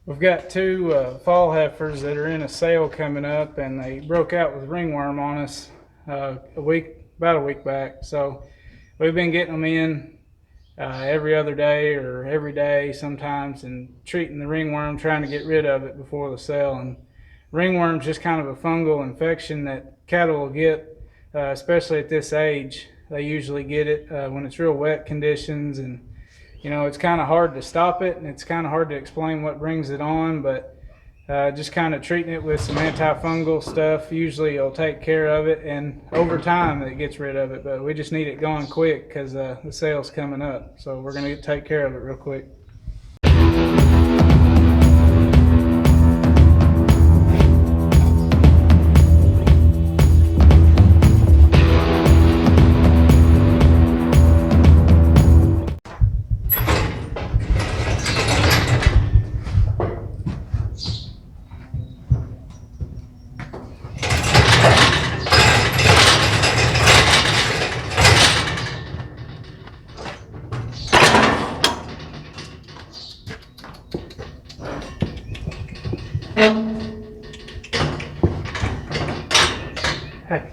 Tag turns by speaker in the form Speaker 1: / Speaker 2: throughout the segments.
Speaker 1: We've got two fall heifers that are in a sale coming up, and they broke out with ringworm on us about a week back. So we've been getting them in every other day or every day sometimes, and treating the ringworm, trying to get rid of it before the sale. And ringworm's just kind of a fungal infection that cattle will get, especially at this age. They usually get it when it's real wet conditions, and it's kind of hard to stop it, and it's kind of hard to explain what brings it on, but just kind of treating it with some antifungal stuff usually will take care of it, and over time it gets rid of it. But we just need it going quick because the sale's coming up, so we're going to take care of it real quick. Hey.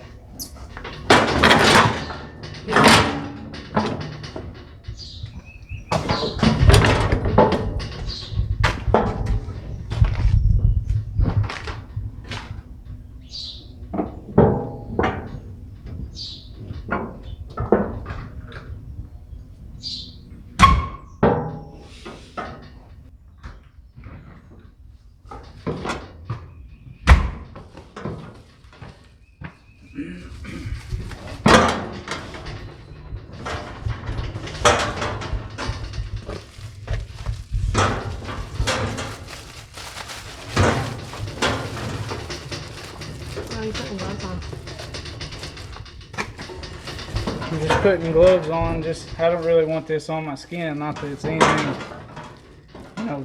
Speaker 1: I'm just putting gloves on. I don't really want this on my skin. Not that it's anything,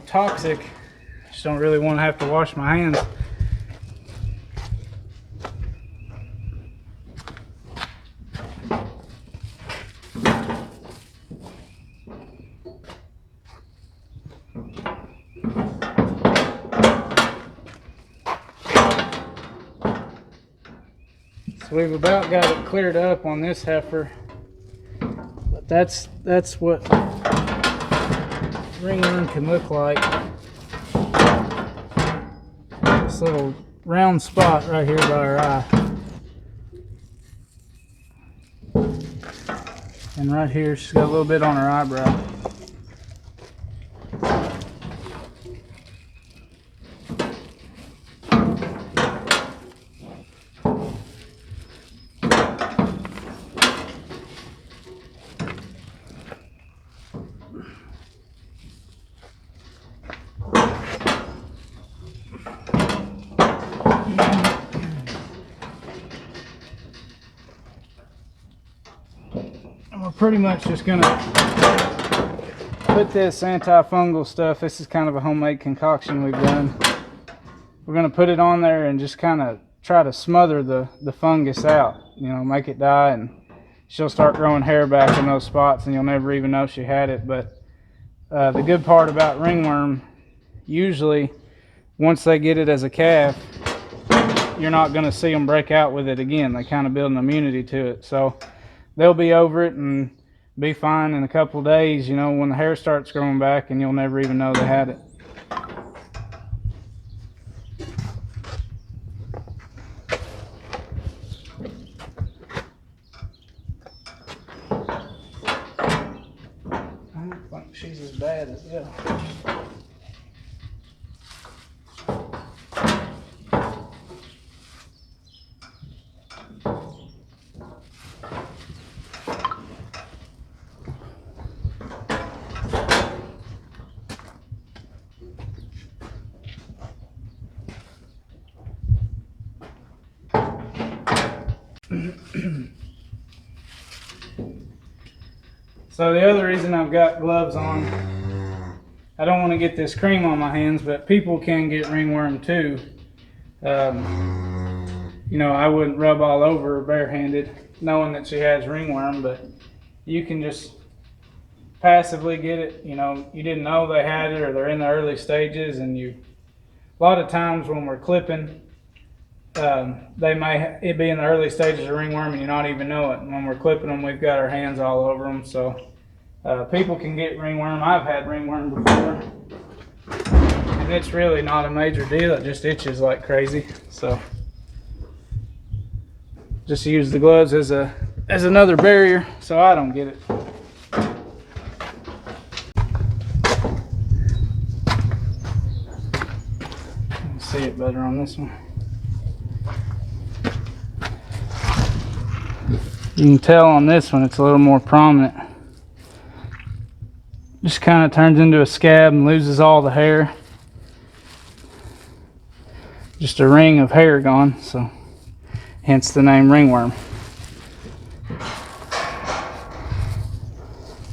Speaker 1: toxic. Just don't really want to have to wash my hands. So we've about got it cleared up on this heifer, but that's what ringworm can look like. This little round spot right here by her eye, and right here she's got a little bit on her eyebrow. And we're pretty much just gonna put this antifungal stuff. This is kind of a homemade concoction we've done. We're gonna put it on there and just kind of try to smother the fungus out, make it die, and she'll start growing hair back in those spots, and you'll never even know she had it. But the good part about ringworm, usually once they get it as a calf, you're not going to see them break out with it again. They kind of build an immunity to it, so they'll be over it and be fine in a couple of days, when the hair starts growing back, and you'll never even know they had it. I don't think she's as bad as that. So the other reason I've got gloves on, I don't want to get this cream on my hands, but people can get ringworm too. I wouldn't rub all over her barehanded knowing that she has ringworm, but you can just passively get it, you know, you didn't know they had it or they're in the early stages, and a lot of times when we're clipping, they may it be in the early stages of ringworm and you not even know it. And when we're clipping them, we've got our hands all over them. So people can get ringworm. I've had ringworm before, and it's really not a major deal. It just itches like crazy. So just use the gloves as another barrier so I don't get it. See it better on this one. You can tell on this one it's a little more prominent. Just kind of turns into a scab and loses all the hair. Just a ring of hair gone, so hence the name ringworm.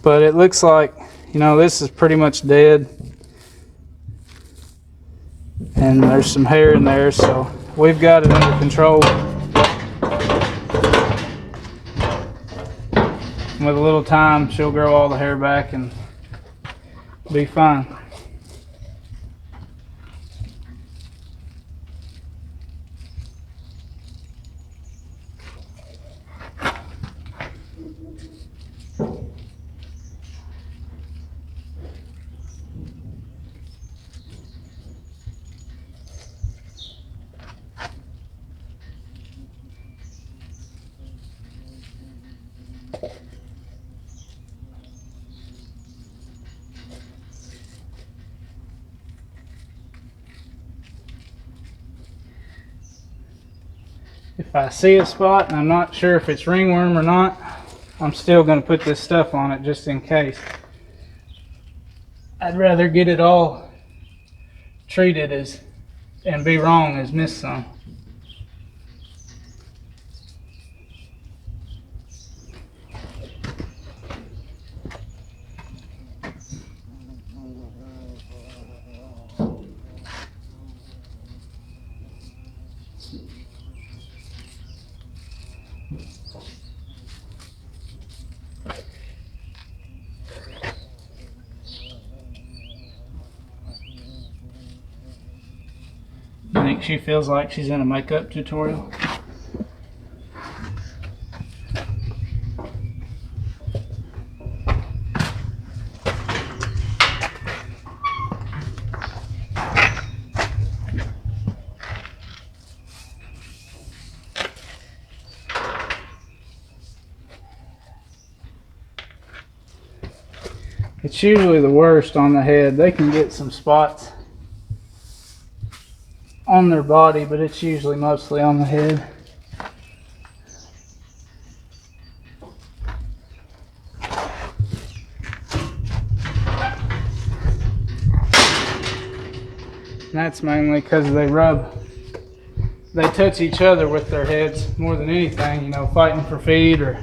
Speaker 1: But it looks like, you know, this is pretty much dead. And there's some hair in there, so we've got it under control. And with a little time, she'll grow all the hair back and be fine. If I see a spot and I'm not sure if it's ringworm or not, I'm still going to put this stuff on it just in case. I'd rather get it all treated as and be wrong as miss some. I think she feels like she's in a makeup tutorial. It's usually the worst on the head. They can get some spots on their body, but it's usually mostly on the head. And that's mainly because they touch each other with their heads more than anything, you know, fighting for feed or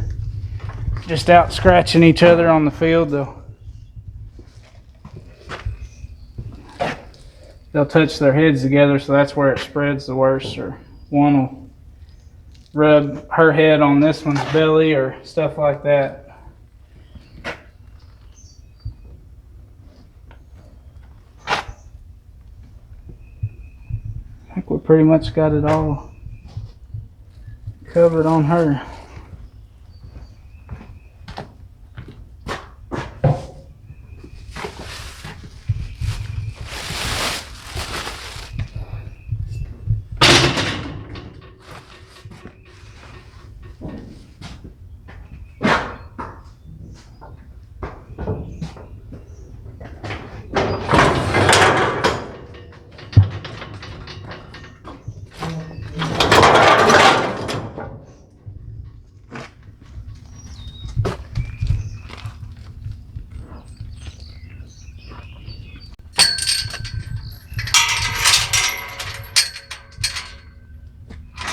Speaker 1: just out scratching each other on the field. They'll touch their heads together, so that's where it spreads the worst. Or one will rub her head on this one's belly or stuff like that. I think we pretty much got it all covered on her.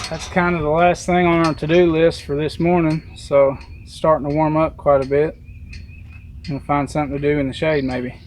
Speaker 1: That's kind of the last thing on our to-do list for this morning, so it's starting to warm up quite a bit. I'm gonna find something to do in the shade maybe.